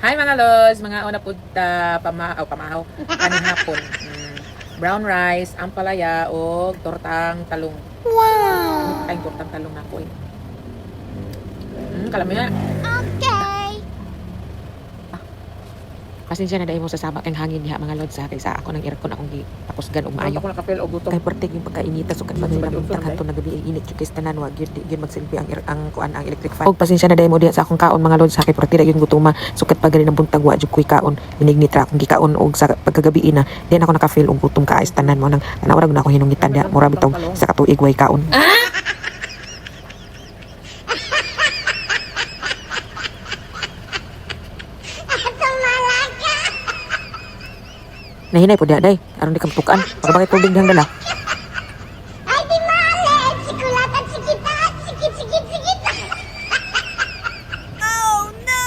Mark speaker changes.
Speaker 1: Hi mga lods, mga una po pamahaw, kaning hapon. Brown rice, ampalaya, o tortang talong. Wow! Ay, tortang talong na po eh. Kalam mo yan.
Speaker 2: Okay.
Speaker 3: Pasensya na dahil mo sa sabak ang hangin niya mga lods sa kaysa ako ng aircon akong tapos gan og maayo.
Speaker 1: Ako nakapil o gutom.
Speaker 3: Kay pertig yung pagkainita so kadto na buntag hanto na gabi init yung tanan wa gyud magsilbi ang kuan ang electric fan. Og pasensya na dahil mo diha sa akong kaon mga lods sa kay pertig yung gutuma sukat pa gani ng buntag wa jud koy kaon binignitra akong gikaon og sa pagkagabi na diyan ako nakafeel og gutom ka is tanan mo nang tanawag na ako hinungitan diha mura bitong sa katuig way kaon. Nahinay po diha day aron di kamtukan pagabagay tubig dihang dala.
Speaker 2: Ay, di mali. Sikulat at sikitan. Sikit. Oh, no!